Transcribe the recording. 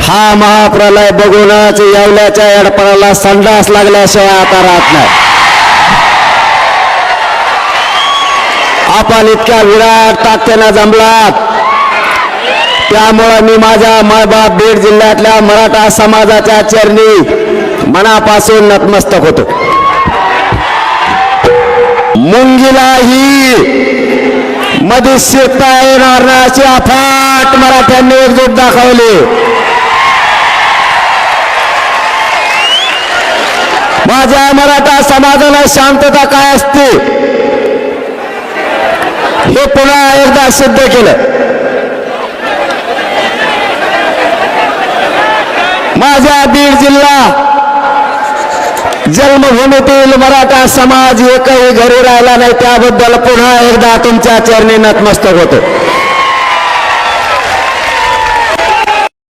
हा महाप्रलय बघूनच येवल्याच्या एडपणाला संडास लागल्याशिवाय आता राहत नाही. आपण इतक्या विराट ताकदीने जमलात, त्यामुळे मी माझ्या मायबाप बीड जिल्ह्यातल्या मराठा समाजाच्या चरणी मनापासून नतमस्तक होतो. मुंगीलाही मध्ये शिरता येणार नाही अशी अफाट मराठ्यांनी एकजूट दाखवली. माझ्या मराठा समाजाला शांतता काय असते हे पुन्हा एकदा सिद्ध केलं. माझ्या बीड जिल्हा जन्मभूमीतील मराठा समाज एकही घरी राहिला नाही, त्याबद्दल पुन्हा एकदा तुमच्या चरणी नतमस्तक होतो.